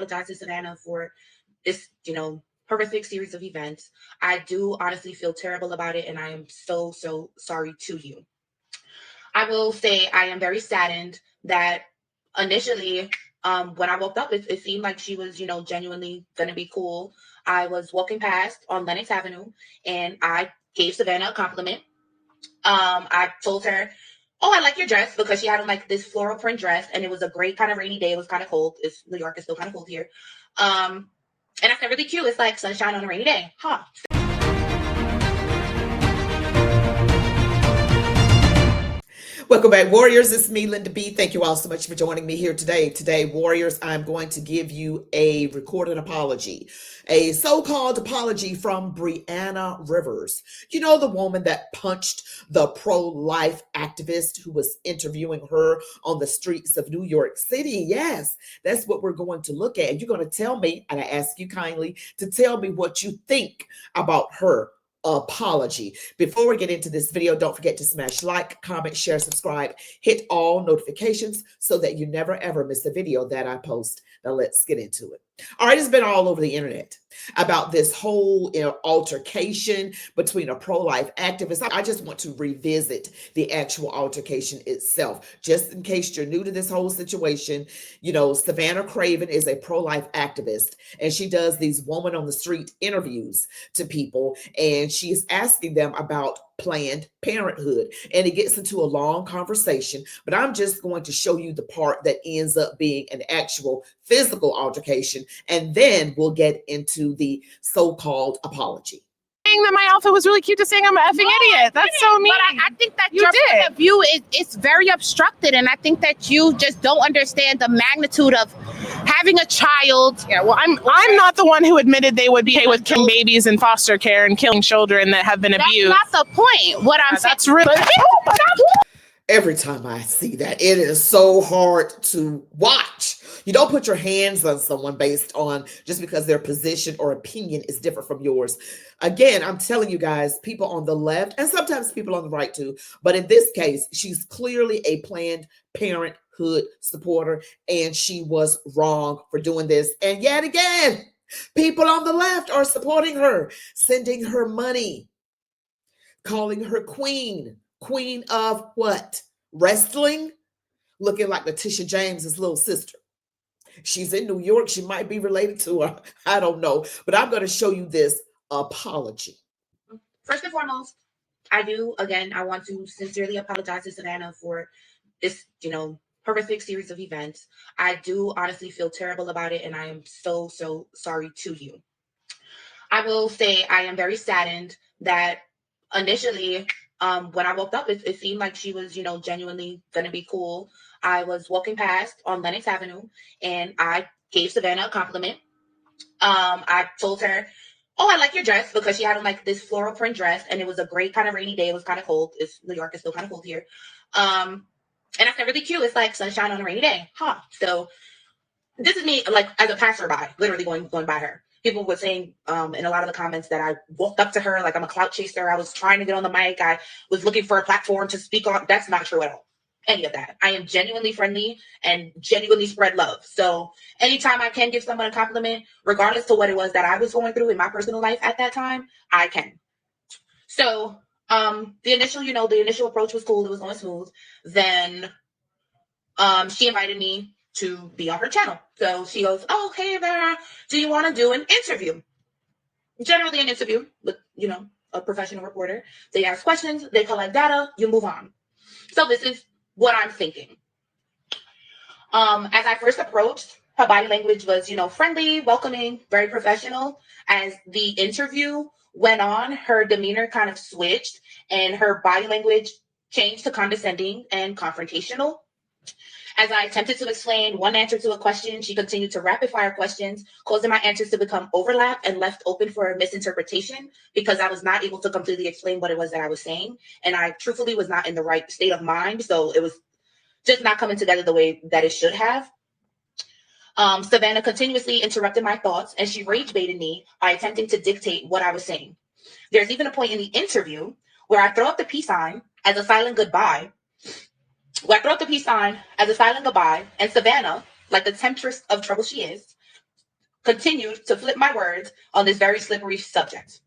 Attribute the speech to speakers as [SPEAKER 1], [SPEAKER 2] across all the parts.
[SPEAKER 1] apologize to Savannah for this, horrific series of events. I do honestly feel terrible about it, and I am so, so sorry to you. I will say I am very saddened that initially, when I woke up, it seemed like she was, genuinely going to be cool. I was walking past on Lenox Avenue, and I gave Savannah a compliment. I told her, "Oh, I like your dress," because she had on like this floral print dress, and it was a great kind of rainy day. It was kind of cold. It's New York is still kind of cold here. And I said, "Really cute. It's like sunshine on a rainy day, huh?"
[SPEAKER 2] Welcome back, Warriors. It's me, Linda B. Thank you all so much for joining me here today. Today, Warriors, I'm going to give you a recorded apology, a so-called apology from Brianna Rivers. You know, the woman that punched the pro-life activist who was interviewing her on the streets of New York City. Yes, that's what we're going to look at. And you're going to tell me, and I ask you kindly to tell me what you think about her apology. Before we get into this video, don't forget to smash like, comment, share, subscribe, hit all notifications so that you never ever miss a video that I post. Now let's get into it. All right, it's been all over the internet about this whole altercation between a pro-life activist. I just want to revisit the actual altercation itself, just in case you're new to this whole situation. You know, Savannah Craven is a pro-life activist, and she does these woman on the street interviews to people, and she is asking them about Planned Parenthood, and it gets into a long conversation, but I'm just going to show you the part that ends up being an actual physical altercation, and then we'll get into the so-called apology.
[SPEAKER 3] That my outfit was really cute to saying I'm an effing idiot. That's so mean.
[SPEAKER 4] But I think that your point of view is very obstructed, and I think that you just don't understand the magnitude of having a child.
[SPEAKER 3] Yeah, well, I'm not the one who admitted they would be okay with killing babies in foster care and killing children that have been abused.
[SPEAKER 4] That's not the point. What I'm saying.
[SPEAKER 3] That's really.
[SPEAKER 2] Every time I see that, it is so hard to watch. You don't put your hands on someone based on just because their position or opinion is different from yours. Again, I'm telling you guys, people on the left and sometimes people on the right too, but in this case, she's clearly a Planned Parenthood supporter, and she was wrong for doing this. And yet again, people on the left are supporting her, sending her money, calling her queen. Queen of what? Wrestling? Looking like Letitia James's little sister. She's in New York. She might be related to her. I don't know. But I'm going to show you this apology.
[SPEAKER 1] First and foremost, I want to sincerely apologize to Savannah for this, horrific series of events. I do honestly feel terrible about it, and I am so, so sorry to you. I will say I am very saddened that initially, when I woke up, it seemed like she was, genuinely going to be cool. I was walking past on Lenox Avenue, and I gave Savannah a compliment. I told her, "Oh, I like your dress," because she had on like this floral print dress, and it was a great kind of rainy day. It was kind of cold. New York is still kind of cold here. And I said, "Really cute. It's like sunshine on a rainy day, huh?" So this is me, like, as a passerby, literally going by her. People were saying in a lot of the comments that I walked up to her like I'm a clout chaser. I was trying to get on the mic. I was looking for a platform to speak on. That's not true at all. Any of that. I am genuinely friendly and genuinely spread love. So anytime I can give someone a compliment, regardless to what it was that I was going through in my personal life at that time, I can. So the initial approach was cool. It was going smooth. Then she invited me to be on her channel. So she goes, "Oh, hey there, do you want to do an interview?" Generally an interview with, a professional reporter. They ask questions, they collect data, you move on. So this is what I'm thinking. As I first approached, her body language was, friendly, welcoming, very professional. As the interview went on, her demeanor kind of switched and her body language changed to condescending and confrontational. As I attempted to explain one answer to a question, she continued to rapid fire questions, causing my answers to become overlap and left open for misinterpretation because I was not able to completely explain what it was that I was saying. And I truthfully was not in the right state of mind. So it was just not coming together the way that it should have. Savannah continuously interrupted my thoughts, and she rage baited me by attempting to dictate what I was saying. There's even a point in the interview where I throw up the peace sign as a silent goodbye. And Savannah, like the temptress of trouble she is, continued to flip my words on this very slippery subject.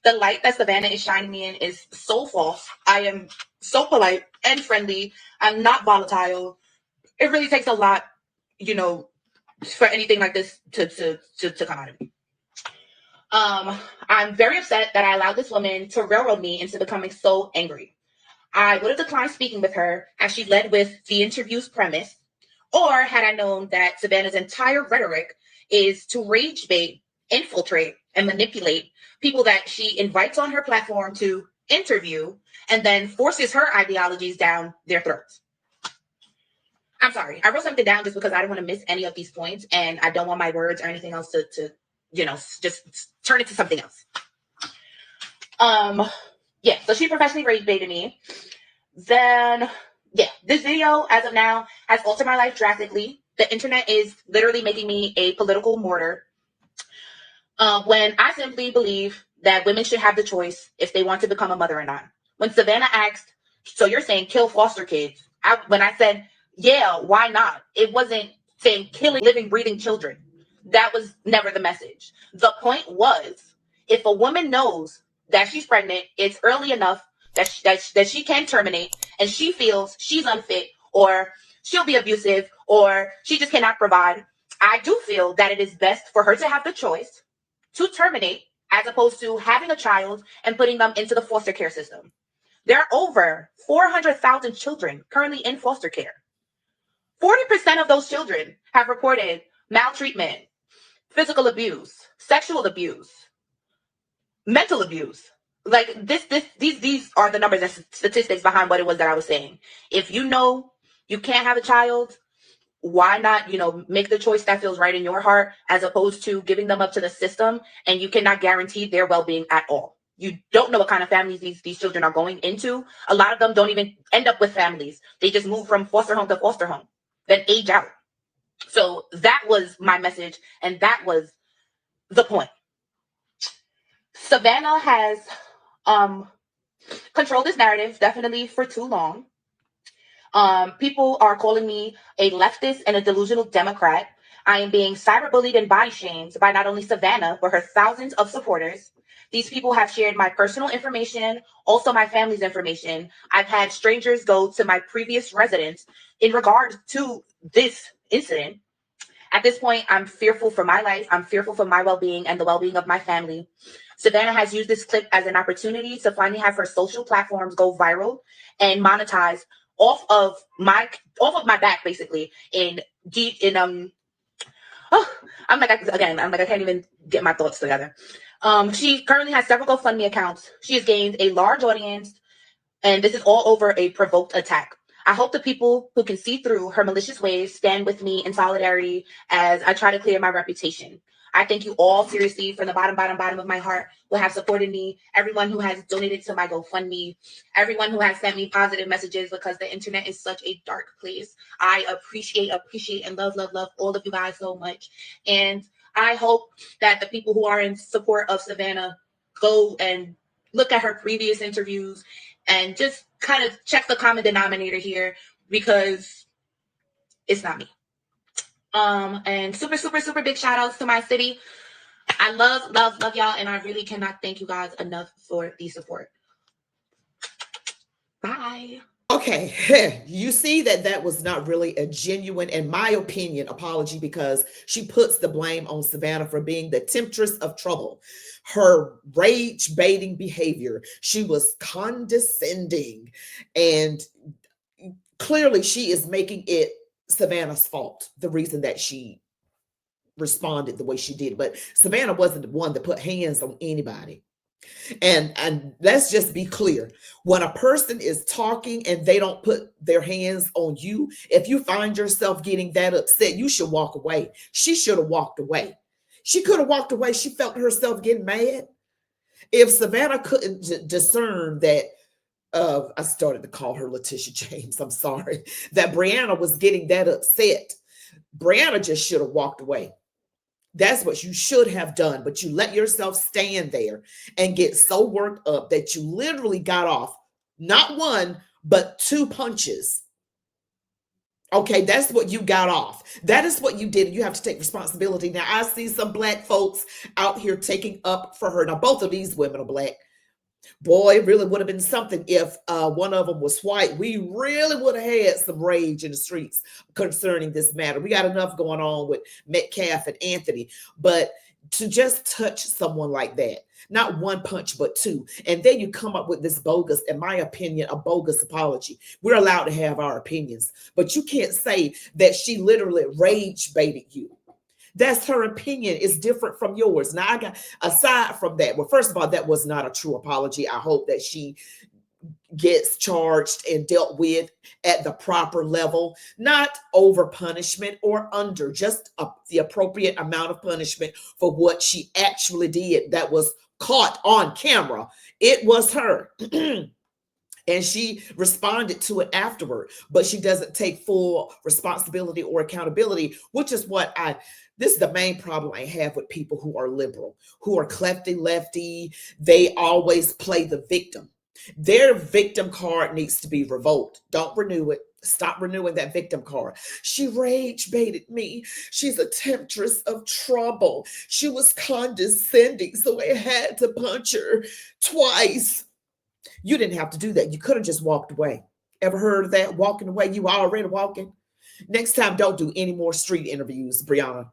[SPEAKER 1] The light that Savannah is shining me in is so false. I am so polite and friendly. I'm not volatile. It really takes a lot, you know, for anything like this to come out of me. I'm very upset that I allowed this woman to railroad me into becoming so angry. I would have declined speaking with her as she led with the interview's premise, or had I known that Savannah's entire rhetoric is to rage bait, infiltrate, and manipulate people that she invites on her platform to interview and then forces her ideologies down their throats. I'm sorry. I wrote something down just because I don't want to miss any of these points, and I don't want my words or anything else to just turn into something else. Yeah, so she professionally rage baited me. Then, yeah, this video, as of now, has altered my life drastically. The internet is literally making me a political martyr. When I simply believe that women should have the choice if they want to become a mother or not. When Savannah asked, so you're saying kill foster kids? When I said, yeah, why not? It wasn't saying killing living, breathing children. That was never the message. The point was, if a woman knows that she's pregnant, it's early enough that she can terminate, and she feels she's unfit, or she'll be abusive, or she just cannot provide. I do feel that it is best for her to have the choice to terminate as opposed to having a child and putting them into the foster care system. There are over 400,000 children currently in foster care. 40% of those children have reported maltreatment, physical abuse, sexual abuse, mental abuse. Like these are the numbers and statistics behind what it was that I was saying. If you know you can't have a child, why not, make the choice that feels right in your heart, as opposed to giving them up to the system, and you cannot guarantee their well-being at all. You don't know what kind of families these children are going into. A lot of them don't even end up with families. They just move from foster home to foster home, then age out. So that was my message, and that was the point. Savannah has controlled this narrative definitely for too long. People are calling me a leftist and a delusional Democrat. I am being cyberbullied and body shamed by not only Savannah, but her thousands of supporters. These people have shared my personal information, also my family's information. I've had strangers go to my previous residence in regard to this incident. At this point, I'm fearful for my life. I'm fearful for my well-being and the well-being of my family. Savannah has used this clip as an opportunity to finally have her social platforms go viral and monetize off of my back, basically. I'm like I can't even get my thoughts together. She currently has several GoFundMe accounts. She has gained a large audience, and this is all over a provoked attack. I hope the people who can see through her malicious ways stand with me in solidarity as I try to clear my reputation. I thank you all seriously from the bottom of my heart who have supported me, everyone who has donated to my GoFundMe, everyone who has sent me positive messages, because the internet is such a dark place. I appreciate, and love all of you guys so much. And I hope that the people who are in support of Savannah go and look at her previous interviews and just kind of check the common denominator here, because it's not me. And super big shout outs to my city. I love y'all, and I really cannot thank you guys enough for the support. Bye.
[SPEAKER 2] Okay, you see that was not really a genuine, in my opinion, apology, because she puts the blame on Savannah for being the temptress of trouble. Her rage baiting behavior, she was condescending, and clearly she is making it Savannah's fault, the reason that she responded the way she did. But Savannah wasn't the one that put hands on anybody. And let's just be clear. When a person is talking and they don't put their hands on you, if you find yourself getting that upset, you should walk away. She should have walked away. She could have walked away. She felt herself getting mad. If Savannah couldn't discern that, I started to call her Letitia James, I'm sorry, that Brianna was getting that upset, Brianna just should have walked away. That's what you should have done, but you let yourself stand there and get so worked up that you literally got off not one, but two punches Okay, that's what you got off. That is what you did. You have to take responsibility. Now, I see some black folks out here taking up for her. Now, both of these women are black. Boy, it really would have been something if one of them was white. We really would have had some rage in the streets concerning this matter. We got enough going on with Metcalf and Anthony, but to just touch someone like that, not one punch, but two, and then you come up with this bogus, in my opinion, a bogus apology. We're allowed to have our opinions, but you can't say that she literally rage baited you. That's her opinion. It's different from yours. Now, I got, aside from that, well, first of all, that was not a true apology. I hope that she gets charged and dealt with at the proper level, not over punishment or under, just the appropriate amount of punishment for what she actually did that was caught on camera. It was her. And she responded to it afterward, but she doesn't take full responsibility or accountability, which is what this is the main problem I have with people who are liberal, who are clefty lefty. They always play the victim. Their victim card needs to be revoked. Don't renew it. Stop renewing that victim card. She rage baited me. She's a temptress of trouble. She was condescending, so I had to punch her twice. You didn't have to do that. You could have just walked away. Ever heard of that? Walking away, you already walking. Next time, don't do any more street interviews, Brianna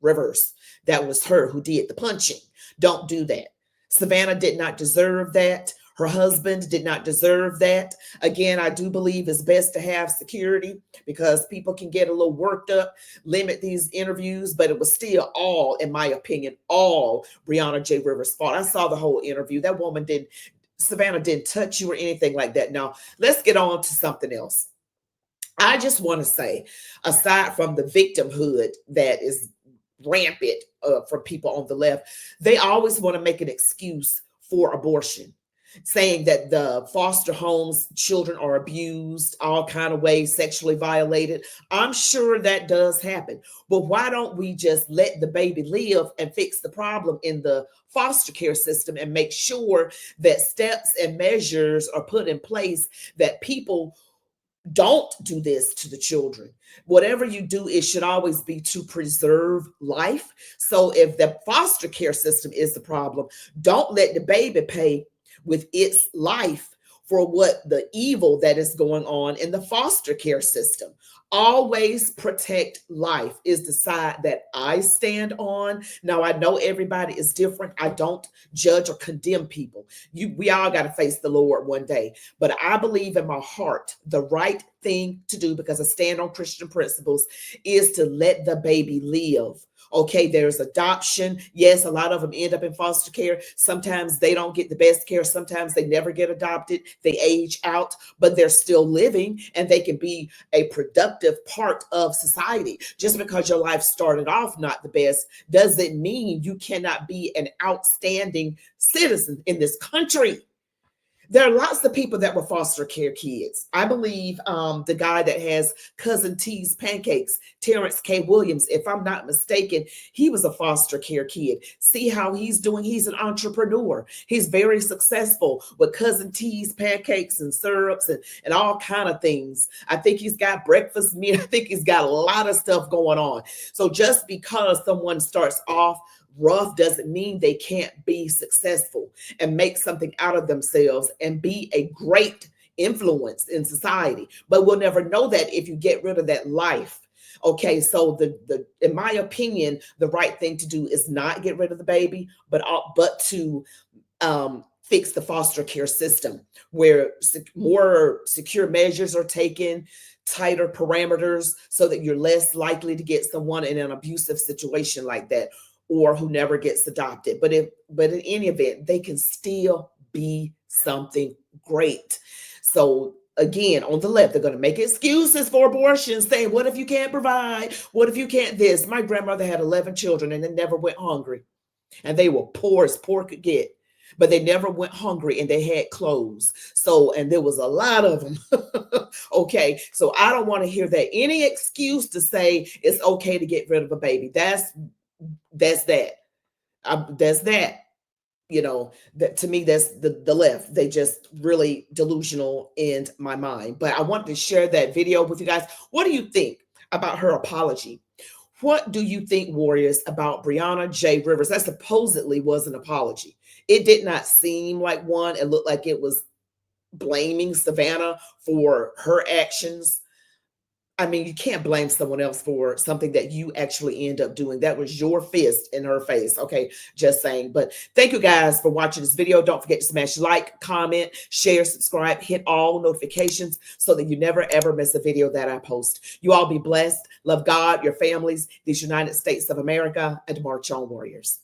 [SPEAKER 2] Rivers. That was her who did the punching. Don't do that. Savannah did not deserve that. Her husband did not deserve that. Again, I do believe it's best to have security because people can get a little worked up, limit these interviews, but it was still all, in my opinion, all Brianna J. Rivers' fault. I saw the whole interview. That woman Savannah didn't touch you or anything like that. Now, let's get on to something else. I just want to say, aside from the victimhood that is rampant from people on the left, they always want to make an excuse for abortion, saying that the foster homes children are abused all kind of ways, sexually violated. I'm sure that does happen, but why don't we just let the baby live and fix the problem in the foster care system and make sure that steps and measures are put in place that people don't do this to the children. Whatever you do, it should always be to preserve life. So if the foster care system is the problem, don't let the baby pay with its life for what the evil that is going on in the foster care system. Always protect life is the side that I stand on. Now, I know everybody is different. I don't judge or condemn people. We all got to face the Lord one day. But I believe in my heart the right thing to do, because I stand on Christian principles, is to let the baby live. Okay, there's adoption. Yes, a lot of them end up in foster care. Sometimes they don't get the best care. Sometimes they never get adopted. They age out, but they're still living and they can be a productive part of society. Just because your life started off not the best doesn't mean you cannot be an outstanding citizen in this country. There are lots of people that were foster care kids. I believe the guy that has Cousin T's Pancakes, Terrence K. Williams, if I'm not mistaken, he was a foster care kid. See how he's doing? He's an entrepreneur. He's very successful with Cousin T's Pancakes and syrups and all kind of things. I think he's got breakfast meat. I think he's got a lot of stuff going on. So just because someone starts off rough doesn't mean they can't be successful and make something out of themselves and be a great influence in society. But we'll never know that if you get rid of that life. Okay, so the in my opinion, the right thing to do is not get rid of the baby, but to fix the foster care system where more secure measures are taken, tighter parameters, so that you're less likely to get someone in an abusive situation like that, or who never gets adopted. But in any event, they can still be something great. So again, on the left, they're going to make excuses for abortion, saying, what if you can't provide? What if you can't this? My grandmother had 11 children and they never went hungry. And they were poor as poor could get. But they never went hungry and they had clothes. So, and there was a lot of them. Okay. So I don't want to hear that. Any excuse to say it's okay to get rid of a baby. That's that. That's that. you know, that to me, that's the left. They just really delusional in my mind. But I wanted to share that video with you guys. What do you think about her apology? What do you think, warriors, about Brianna J. Rivers? That supposedly was an apology. It did not seem like one. It looked like it was blaming Savannah for her actions. I mean, you can't blame someone else for something that you actually end up doing. That was your fist in her face. Okay, just saying. But thank you guys for watching this video. Don't forget to smash like, comment, share, subscribe, hit all notifications so that you never ever miss a video that I post. You all be blessed. Love God, your families, these United States of America, and march on, warriors.